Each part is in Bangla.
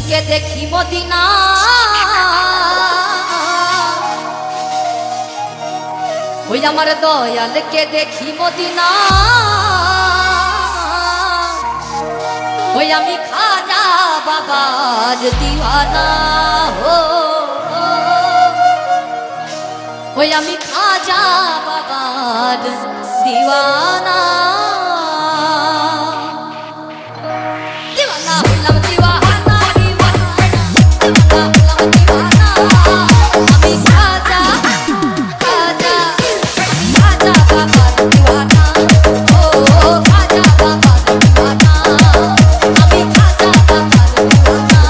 নবীকে দেখি মদিনা ওই আমার দয়ালকে দেখি মদিনা ওই আমি খাজা বাবার দিওয়ানা হো ওই আমি খাজা বাবার দিওয়ানা দিওয়ানা হলাম দিওয়ানা দিওয়ানা হলাম দিওয়ানা আমি খাজা খাজা খাজা বাবার দিওয়ানা ও খাজা বাবার দিওয়ানা আমি খাজা বাবার দিওয়ানা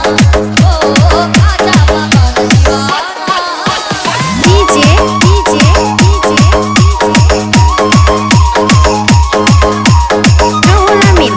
ও খাজা বাবার দিওয়ানা ডিজে রাহুল আমিন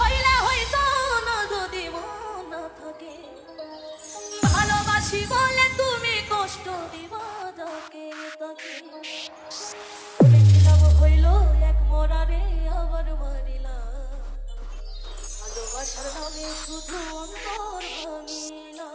হইলে হইতো না যদি মন না থাকে ভালোবাসি বলে তুমি কষ্ট দিবা যাকে তাকে হইল এক মরারে আবার মারিলা ভালোবাসার নামে শুধু অন্তর ভাঙিলা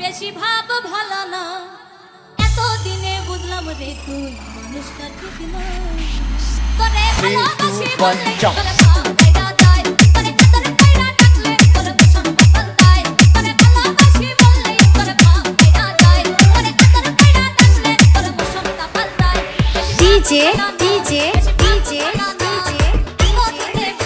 বেশি ভাব ভালো না এতদিনে বুঝলাম রে তুই মানুষটা ঠিক না তোরে ভালোবাসি বলে তোরে পাইরা যায় তোরে কাতরে পাইরা ডাকলে তোরে পছন্দ পাল্টায় তোরে ভালোবাসি বলে তোরে পাইরা যায় তোরে কাতরে পাইরা ডাকলে তোরে পছন্দ পাল্টায় ডিজে ডিজে ডিজে ডিজে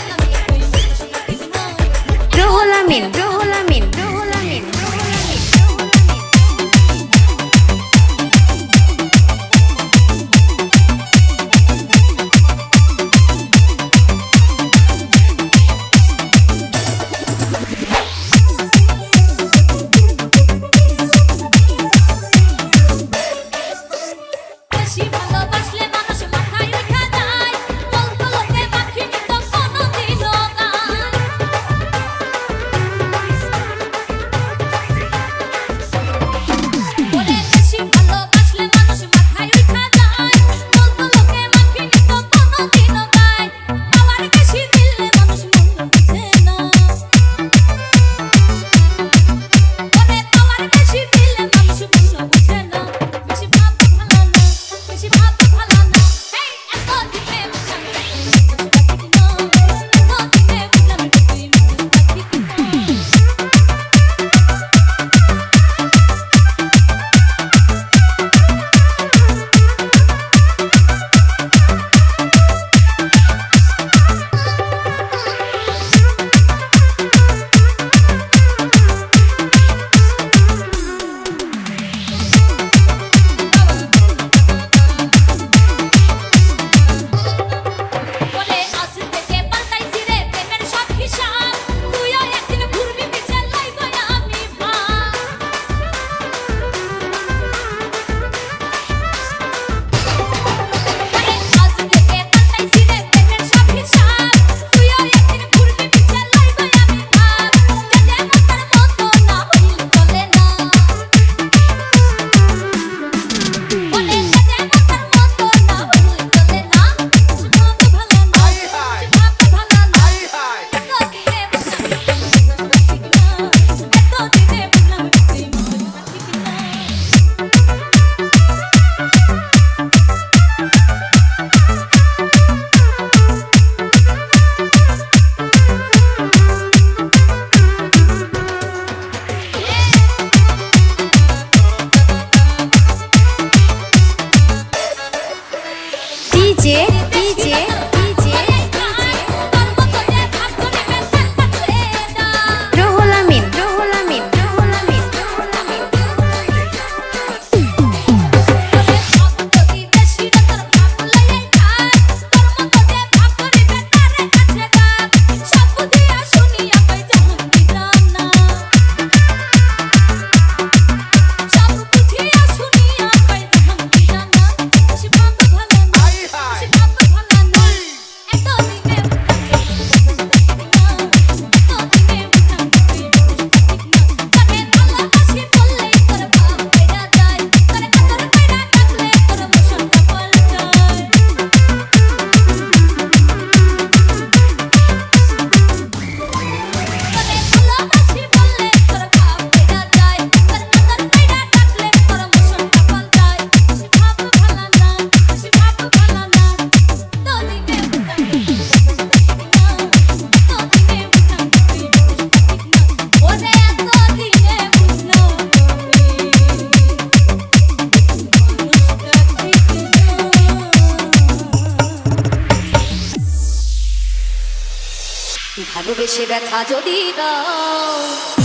ভালোবেসে ব্যথা যদি দাও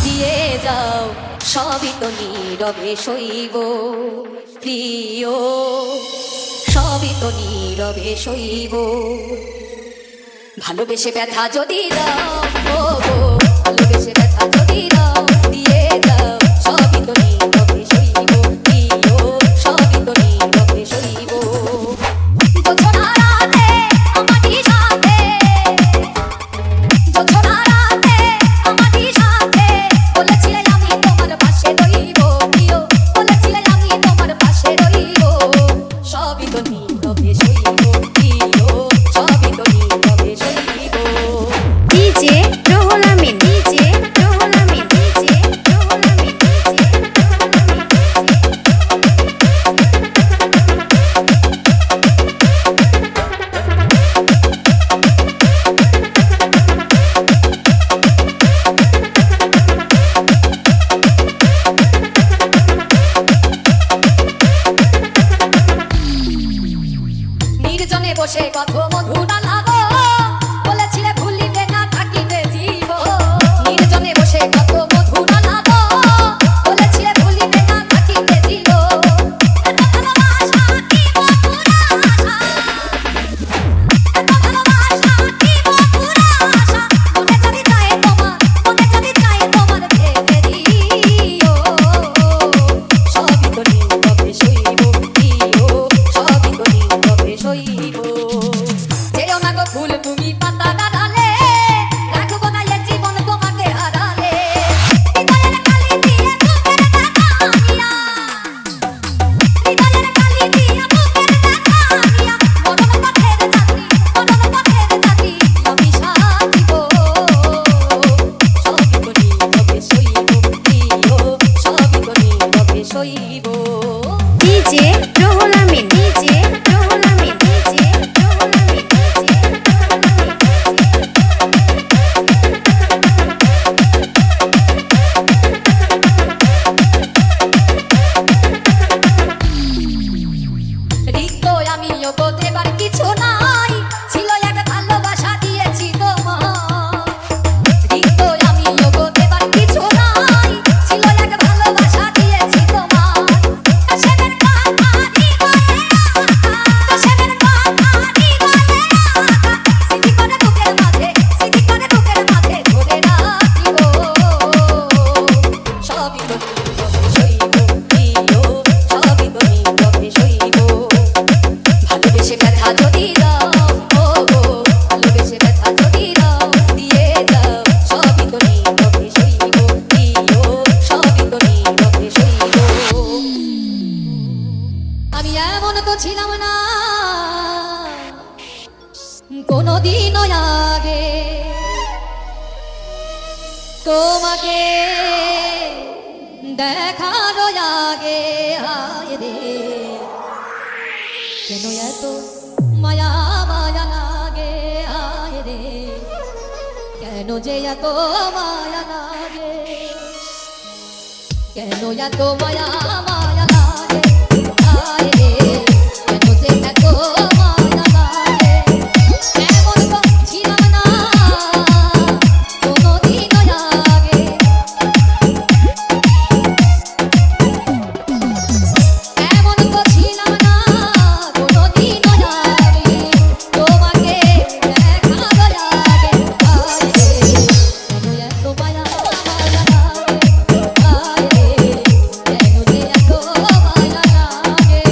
দিয়ে যাও সবই তো নীরবে সইব প্রিয় সবই তো নীরবে সইব ভালোবেসে ব্যথা যদি দাও ও গো ভালোবেসে ব্যথা যদি দাও দিয়ে যাও সবই তো নীরবে সইব প্রিয় সবই তো নীরবে সইব যোছনা রাতে আমারই সাথে যোছনা রাতে আমারই সাথে বলেছিলে আমি তোমার পাশে রইব প্রিয় বলেছিলে আমি তোমার পাশে রইব সবই তো নীরবে সইব প্রিয় সবই তো নীরবে সইব DJ Ruhul Amin DJ Ruhul Amin DJ Ruhul Amin নির্জনে বসে কত মধুর লাগো বলেছিলে ভুলিবে না থাকিবে জীব নির্জনে বসে কত মধুর লাগো বলেছিলে ভুলিবে না থাকিবে জীব এত ভালোবাসা কি মধুর আশা এত ভালোবাসা কি মধুর আশা মনে যদি চায় তোমার ভেবে দিও সবই তো নীরবে সইব প্রিয় সবই তো নীরবে সইব যেও না গো ফুল তুমি পাতা ডালে রাখবো না এ জীবন তোমাকে হারালে হৃদয়ের কালি দিয়ে বুকের দেখানিয়া হৃদয়ের কালি দিয়ে বুকের দেখানিয়া মরণ পথের যাত্রী আমি সাথিব সবই তো নীরবে সইব প্রিয় সবই তো নীরবে সইব DJ Ruhul Amin DJ Ruhul Amin DJ Ruhul Amin রিক্ত আমিও তো দেবার কিছু নাই ছিল এক ভালোবাসা দিয়েছি তোমার রিক্ত আমিও তো দেবার কিছু নাই ছিল এক ভালোবাসা দিয়েছি তোমার কাশেমের কথা হৃদয়ে আঁকা কাশেমের কথা হৃদয়ে আঁকা স্মৃতি করে বুকের মাঝে ধরে রাখিব সবই তো নীরবে সইব প্রিয় সবই তো নীরবে সইব ভালোবেসে ব্যথা যদি দাও ও গো ভালোবেসে ব্যথা যদি দাও দিয়ে যাও সবই তো নীরবে সইব প্রিয় সবই তো নীরবে সইব আমি এমন তো ছিলাম না কোনদিনও আগে তোমাকে দেখার আগে হায় রে কেন এত মায়া মায়া লাগে হায় রে কেন যে এত মায়া লাগে কেন এত মায়া মায়া লাগে হায় রে কেন যে এত মায়া লাগে এমন তো ছিলাম না কোনদিনও আগে এমন তো ছিলাম না কোনদিনও আগে তোমাকে দেখার আগে হায় রে কেন এত মায়া মায়া লাগে হায় রে কেন যে এত মায়া লাগে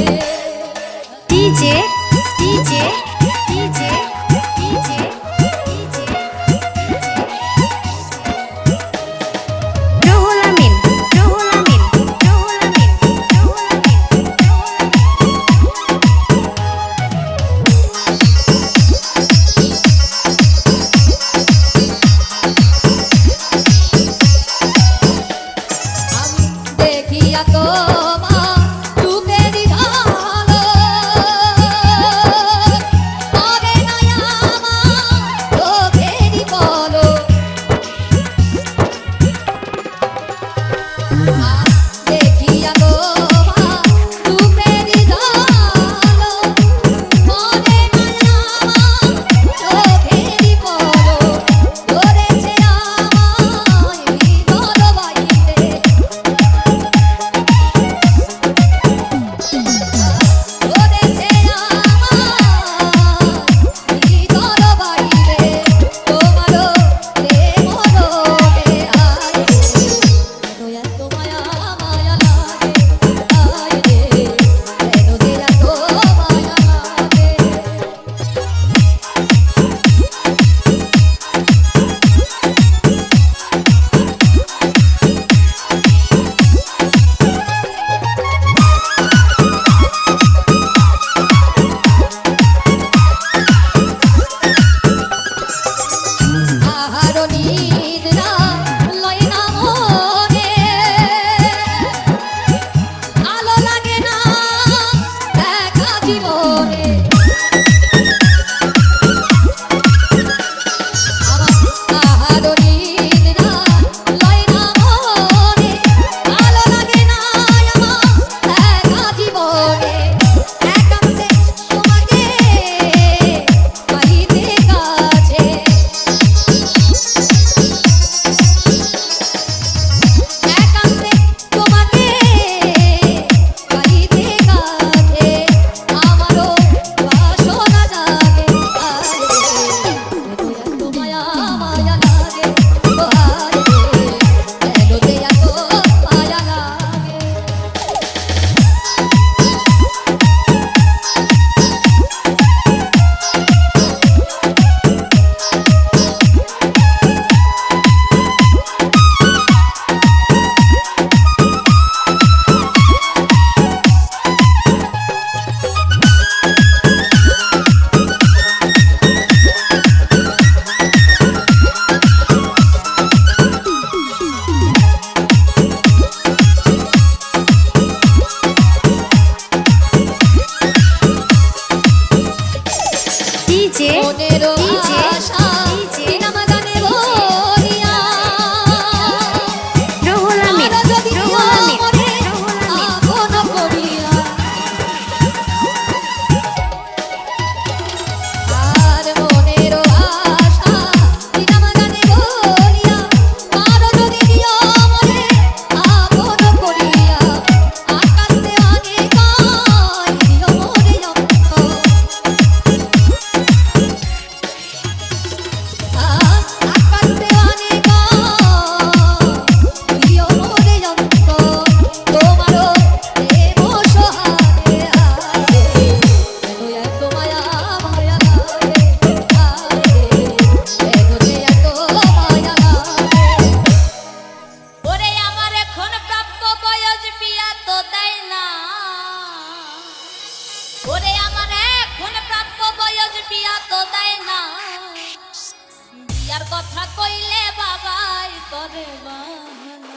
বিয়ার কথা কইলে বাবাই করে বাহানা।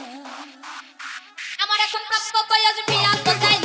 আমার এখন প্রাপ্ত বয়স বিয়া তো চাই